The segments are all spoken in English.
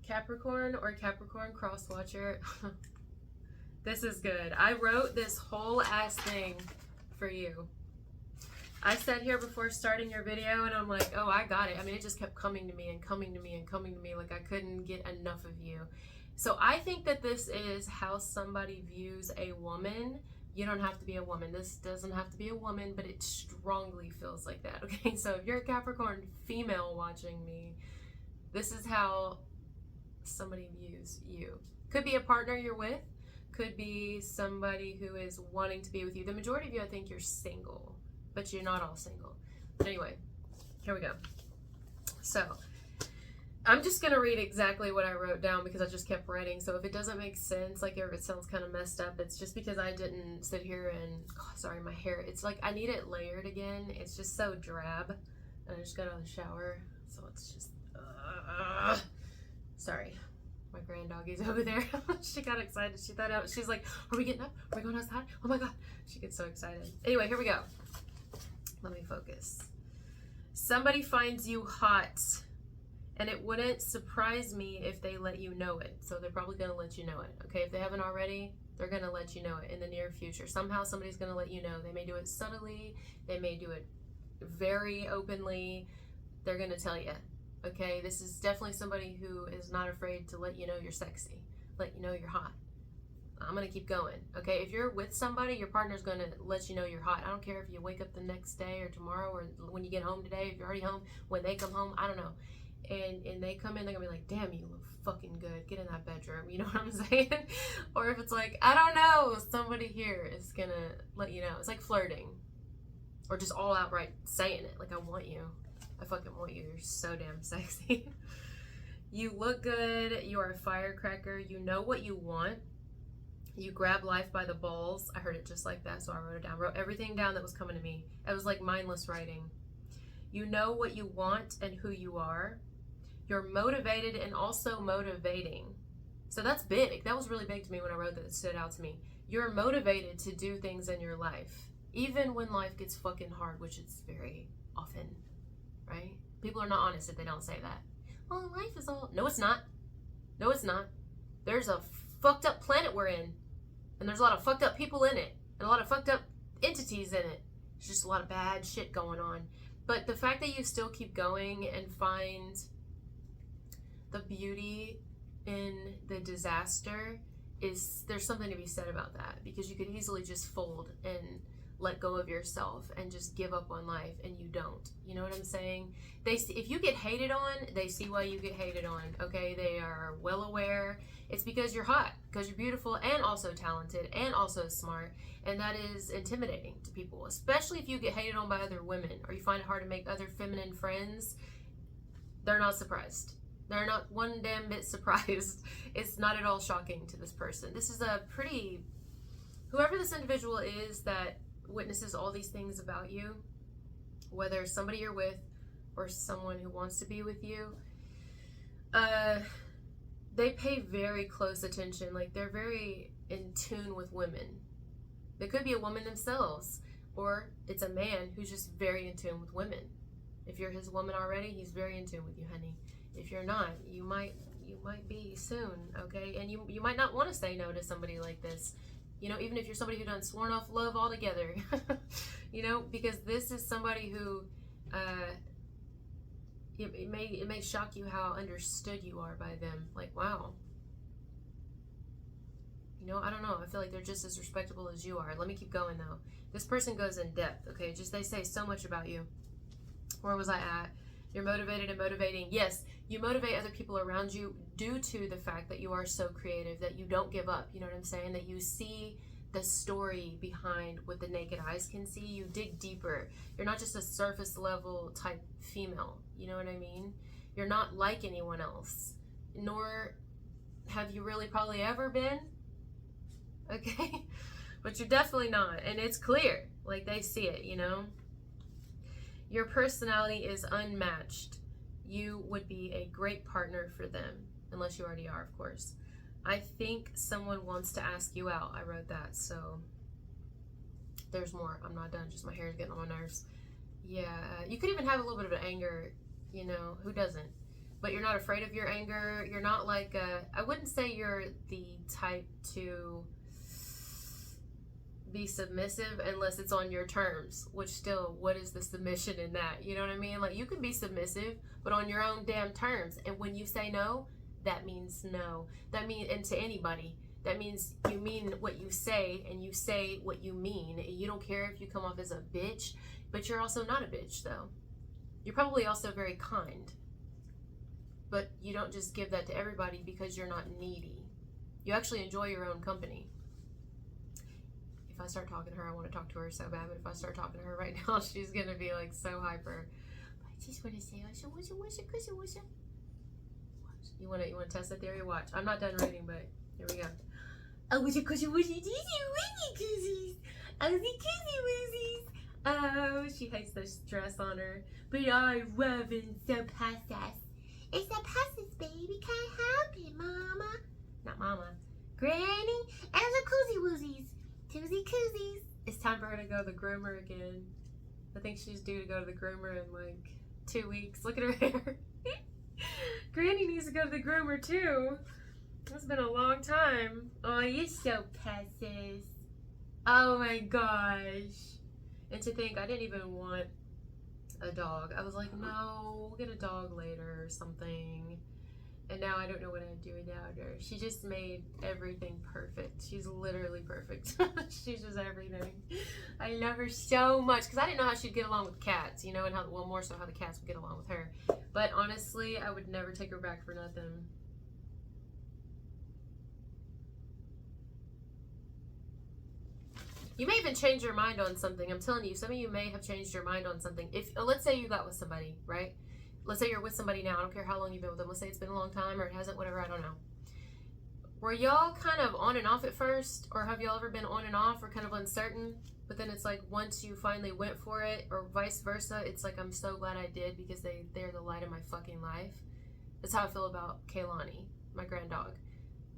Capricorn or Capricorn cross watcher. This is good. I wrote this whole ass thing for you. I sat here before starting your video and I'm like, oh, I got it. I mean, it just kept coming to me and coming to me and coming to me, like I couldn't get enough of you. So I think that this is how somebody views a woman. You don't have to be a woman. This doesn't have to be a woman, but it strongly feels like that, okay? So if you're a Capricorn female watching me, this is how somebody views you. Could be a partner you're with, could be somebody who is wanting to be with you. The majority of you, I think you're single, but you're not all single. But anyway, here we go. So I'm just gonna read exactly what I wrote down because I just kept writing. So if it doesn't make sense, like if it sounds kind of messed up, it's just because I didn't sit here and, oh, sorry, my hair, it's like I need it layered again. It's just so drab. And I just got out of the shower, so it's just, sorry. My grand doggy's over there. She got excited. She thought out. She's like, are we getting up? Are we going outside? Oh my God. She gets so excited. Anyway, here we go. Let me focus. Somebody finds you hot, and it wouldn't surprise me if they let you know it. So they're probably going to let you know it. Okay, if they haven't already, they're going to let you know it in the near future. Somehow somebody's going to let you know. They may do it subtly. They may do it very openly. They're going to tell you. Okay, this is definitely somebody who is not afraid to let you know you're sexy, let you know you're hot. I'm going to keep going. Okay, if you're with somebody, your partner's going to let you know you're hot. I don't care if you wake up the next day or tomorrow or when you get home today, if you're already home, when they come home, I don't know. And they come in, they're going to be like, damn, you look fucking good. Get in that bedroom. You know what I'm saying? Or if it's like, I don't know, somebody here is going to let you know. It's like flirting or just all outright saying it. Like, I want you. I fucking want you. You're so damn sexy. You look good. You are a firecracker. You know what you want. You grab life by the balls. I heard it just like that, so I wrote it down. Wrote everything down that was coming to me. It was like mindless writing. You know what you want and who you are. You're motivated and also motivating. So that's big. That was really big to me when I wrote that. It stood out to me. You're motivated to do things in your life, even when life gets fucking hard, which it's very often. Right? People are not honest if they don't say that. Well, life is all... No, it's not. No, it's not. There's a fucked up planet we're in. And there's a lot of fucked up people in it. And a lot of fucked up entities in it. There's just a lot of bad shit going on. But the fact that you still keep going and find the beauty in the disaster is... There's something to be said about that. Because you could easily just fold and let go of yourself and just give up on life, and you don't. You know what I'm saying? They see, if you get hated on, they see why you get hated on. Okay, they are well aware. It's because you're hot, because you're beautiful and also talented and also smart, and that is intimidating to people, especially if you get hated on by other women or you find it hard to make other feminine friends. They're not surprised. They're not one damn bit surprised. It's not at all shocking to this person. This is a pretty, whoever this individual is that witnesses all these things about you, whether somebody you're with or someone who wants to be with you, they pay very close attention. Like, they're very in tune with women. They could be a woman themselves, or it's a man who's just very in tune with women. If you're his woman already, he's very in tune with you, honey. If you're not, you might be soon, okay? And you might not want to say no to somebody like this. You know, even if you're somebody who done sworn off love altogether, you know, because this is somebody who, it may shock you how understood you are by them. Like, wow. You know, I don't know. I feel like they're just as respectable as you are. Let me keep going, though. This person goes in depth, okay? Just, they say so much about you. Where was I at? You're motivated and motivating. Yes, you motivate other people around you due to the fact that you are so creative, that you don't give up. You know what I'm saying? That you see the story behind what the naked eyes can see. You dig deeper. You're not just a surface level type female. You know what I mean? You're not like anyone else. Nor have you really probably ever been. Okay? But you're definitely not. And it's clear. Like, they see it, you know? Your personality is unmatched. You would be a great partner for them, unless you already are, of course. I think someone wants to ask you out. I wrote that, so there's more. I'm not done. Just my hair is getting on my nerves. Yeah, you could even have a little bit of an anger, you know, who doesn't? but you're not afraid of your anger. You're not like I wouldn't say you're the type to be submissive unless it's on your terms, which still, what is the submission in that? You know what I mean? Like, you can be submissive, but on your own damn terms. And when you say no, that means no. That means, and to anybody, that means you mean what you say, and you say what you mean. And you don't care if you come off as a bitch, but you're also not a bitch, though. You're probably also very kind, but you don't just give that to everybody because you're not needy. You actually enjoy your own company. If I start talking to her, I want to talk to her so bad, but if I start talking to her right now, she's going to be like so hyper. I just want to say, you want to test that theory? Watch. I'm not done reading, but here we go. Oh, she hates this dress on her, but I love it so process. It's a process, baby. Can't help it, mama. Not mama. Granny, and the koozie woozies. Koozie koozies. It's time for her to go to the groomer again. I think she's due to go to the groomer in like 2 weeks. Look at her hair. Granny needs to go to the groomer too. It's been a long time. Oh, you're so precious. Oh my gosh. And to think, I didn't even want a dog. I was like, no, we'll get a dog later or something. And now I don't know what I'd do without her. She just made everything perfect. She's literally perfect. She's just everything. I love her so much because I didn't know how she'd get along with cats, you know, and how, well, more so how the cats would get along with her. But honestly, I would never take her back for nothing. You may even change your mind on something. I'm telling you, some of you may have changed your mind on something. If, let's say you got with somebody, right? Let's say you're with somebody now. I don't care how long you've been with them. Let's say it's been a long time or it hasn't, whatever, I don't know. Were y'all kind of on and off at first? Or have y'all ever been on and off or kind of uncertain? But then it's like once you finally went for it or vice versa, it's like I'm so glad I did because they're the light of my fucking life. That's how I feel about Kaylani, my grand dog.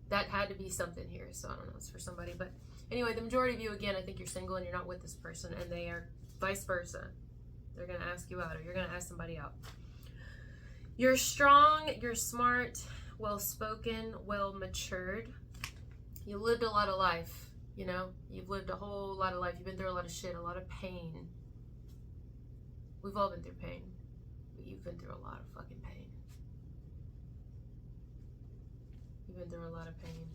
That had to be something here. So I don't know, it's for somebody. But anyway, the majority of you, again, I think you're single and you're not with this person. And they are vice versa. They're going to ask you out or you're going to ask somebody out. You're strong, you're smart, well-spoken, well-matured. You lived a lot of life, you know? You've lived a whole lot of life. You've been through a lot of shit, a lot of pain. We've all been through pain, but you've been through a lot of fucking pain. You've been through a lot of pain.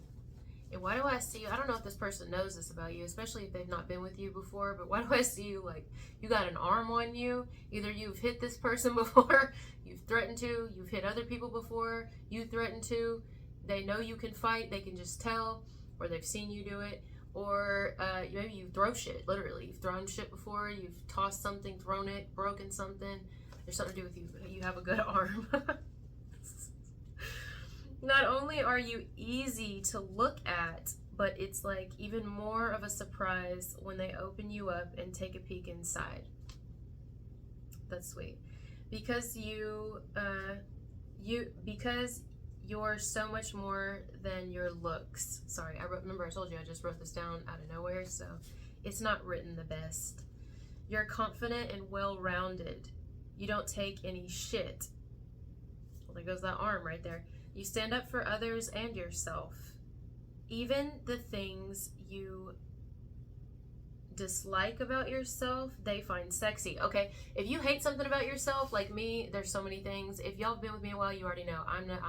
And why do I see you? I don't know if this person knows this about you, especially if they've not been with you before, but why do I see you like you got an arm on you? Either you've hit this person before, you've threatened to, you've hit other people before, you threatened to, they know you can fight, they can just tell, or they've seen you do it, or maybe you throw shit, literally. You've thrown shit before, you've tossed something, thrown it, broken something. There's something to do with you. You have a good arm. Not only are you easy to look at, but it's like even more of a surprise when they open you up and take a peek inside. That's sweet. Because because you're so much more than your looks. Sorry, remember I told you I just wrote this down out of nowhere, so it's not written the best. You're confident and well-rounded. You don't take any shit. Well, there goes that arm right there. You stand up for others and yourself. Even the things you dislike about yourself, they find sexy. Okay, if you hate something about yourself, like me, there's so many things. If y'all have been with me a while, you already know I don't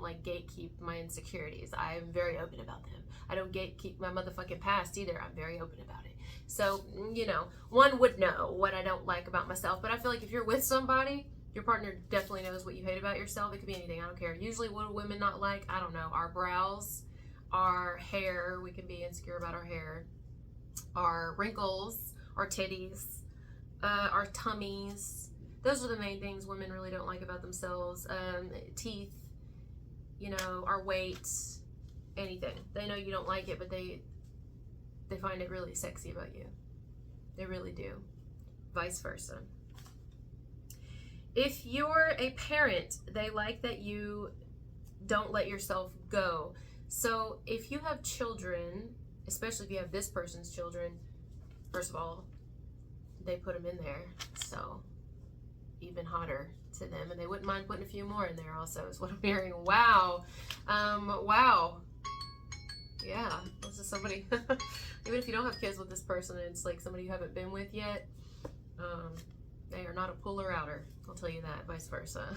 like gatekeep my insecurities. I am very open about them. I don't gatekeep my motherfucking past either. I'm very open about it. So, you know, one would know what I don't like about myself, but I feel like if you're with somebody, your partner definitely knows what you hate about yourself. It could be anything. I don't care. Usually what do women not like? I don't know. Our brows, our hair. We can be insecure about our hair. Our wrinkles, our titties, our tummies. Those are the main things women really don't like about themselves. Teeth, you know, our weight, anything. They know you don't like it, but they find it really sexy about you. They really do. Vice versa. If you're a parent, they like that you don't let yourself go. So if you have children, especially if you have this person's children, first of all, they put them in there. So even hotter to them, and they wouldn't mind putting a few more in there also, is what I'm hearing. Wow. Wow. Yeah, this is somebody, even if you don't have kids with this person, it's like somebody you haven't been with yet, they are not a puller outer, I'll tell you that, vice versa.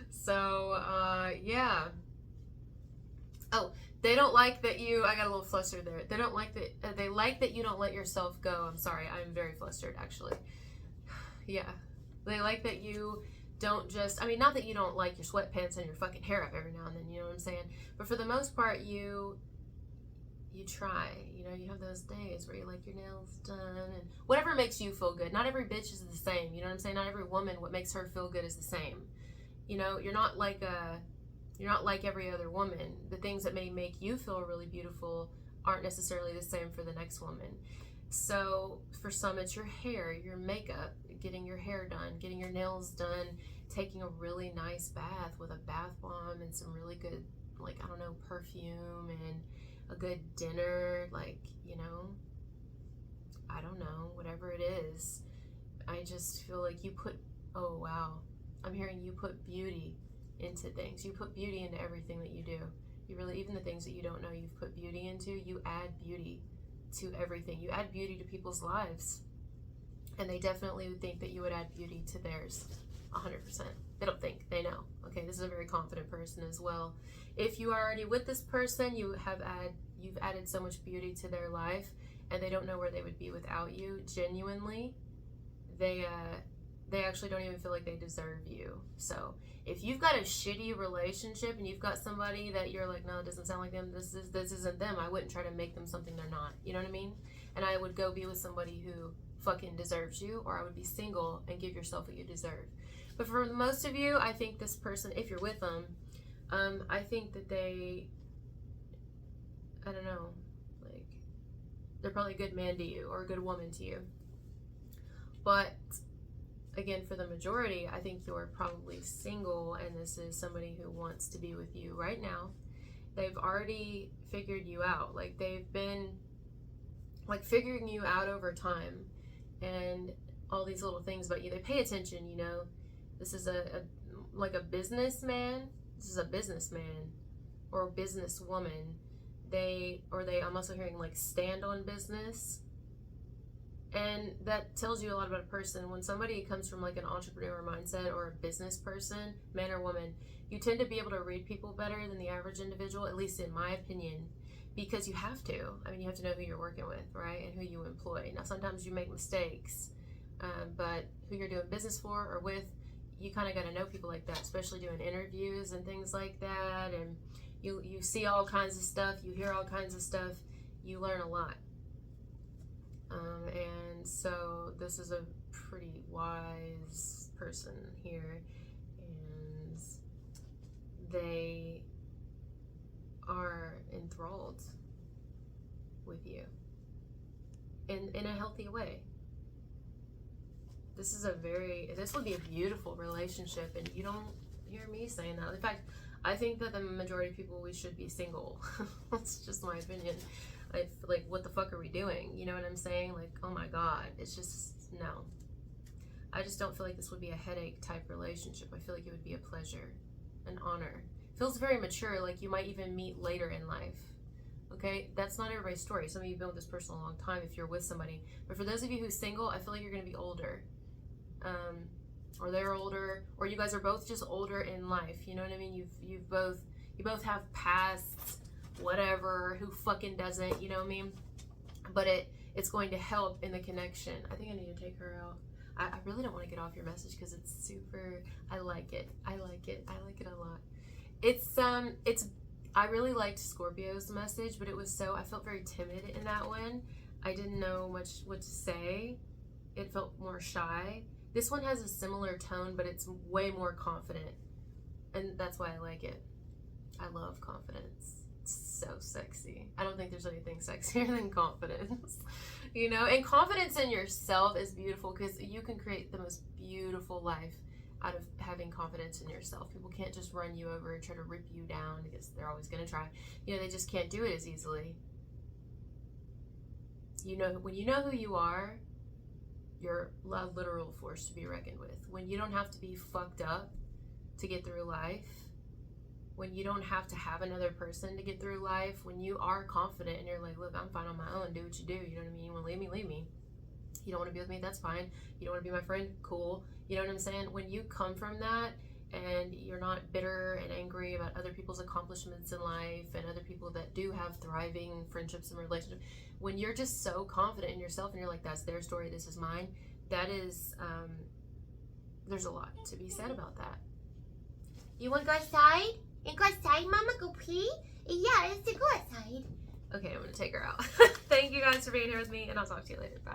So, yeah. Oh, they don't like that you, I got a little flustered there. They don't like that, they like that you don't let yourself go. I'm sorry, I'm very flustered, actually. Yeah. They like that you don't just, I mean, not that you don't like your sweatpants and your fucking hair up every now and then, you know what I'm saying? But for the most part, you try, you know, you have those days where you like your nails done and whatever makes you feel good. Not every bitch is the same, you know what I'm saying? Not every woman, what makes her feel good is the same. You know, you're not like every other woman. The things that may make you feel really beautiful aren't necessarily the same for the next woman. So for some, it's your hair, your makeup, getting your hair done, getting your nails done, taking a really nice bath with a bath bomb and some really good, like, I don't know, perfume, and a good dinner, like, you know, I don't know, whatever it is. I just feel like you put, oh wow, I'm hearing you put beauty into things. You put beauty into everything that you do. You really, even the things that you don't know you've put beauty into, you add beauty to everything. You add beauty to people's lives. And they definitely would think that you would add beauty to theirs. 100%. They don't think, they know. Okay, this is a very confident person as well. If you are already with this person, you've added so much beauty to their life, and they don't know where they would be without you. Genuinely, they actually don't even feel like they deserve you. So if you've got a shitty relationship and you've got somebody that you're like, no, it doesn't sound like them, this isn't them, I wouldn't try to make them something they're not. You know what I mean? And I would go be with somebody who fucking deserves you, or I would be single and give yourself what you deserve. But for most of you, I think this person, if you're with them, I think that they, I don't know, like, they're probably a good man to you or a good woman to you. But again, for the majority, I think you're probably single, and this is somebody who wants to be with you right now. They've already figured you out. Like, they've been like figuring you out over time, and all these little things about you. They pay attention, you know. This is like a businessman. This is a businessman or a businesswoman. I'm also hearing like stand on business. And that tells you a lot about a person. When somebody comes from like an entrepreneur mindset or a business person, man or woman, you tend to be able to read people better than the average individual, at least in my opinion, because you have to. I mean, you have to know who you're working with, right? And who you employ. Now, sometimes you make mistakes, but who you're doing business for or with, you kind of got to know people like that, especially doing interviews and things like that. And you see all kinds of stuff, you hear all kinds of stuff, you learn a lot. And so this is a pretty wise person here, and they are enthralled with you in a healthy way. This would be a beautiful relationship, and you don't hear me saying that. In fact, I think that the majority of people, we should be single. That's just my opinion. Like, what the fuck are we doing? You know what I'm saying? Like, oh my God, it's just, no. I just don't feel like this would be a headache type relationship. I feel like it would be a pleasure, an honor. It feels very mature, like you might even meet later in life. Okay, that's not everybody's story. Some of you have been with this person a long time if you're with somebody. But for those of you who's single, I feel like you're gonna be older. Or they're older, or you guys are both just older in life. You know what I mean? You both have pasts, whatever, who fucking doesn't, you know what I mean? But it's going to help in the connection. I think I need to take her out. I really don't want to get off your message because it's super, I like it a lot. I really liked Scorpio's message, but I felt very timid in that one. I didn't know much what to say. It felt more shy. This one has a similar tone, but it's way more confident, and that's why I like it. I love confidence. It's so sexy. I don't think there's anything sexier than confidence, you know? And confidence in yourself is beautiful because you can create the most beautiful life out of having confidence in yourself. People can't just run you over and try to rip you down because they're always going to try. You know, they just can't do it as easily. You know, when you know who you are, you're a literal force to be reckoned with. When you don't have to be fucked up to get through life, when you don't have to have another person to get through life, when you are confident and you're like, look, I'm fine on my own, do what you do, you know what I mean? You want to leave me, leave me. You don't want to be with me, that's fine. You don't want to be my friend, cool. You know what I'm saying? When you come from that and you're not bitter and angry about other people's accomplishments in life and other people that do have thriving friendships and relationships, when you're just so confident in yourself and you're like, that's their story, this is mine, that is, there's a lot to be said about that. You want to go outside? You go outside, Mama? Go pee? Yeah, let's go outside. Okay, I'm going to take her out. Thank you guys for being here with me, and I'll talk to you later. Bye.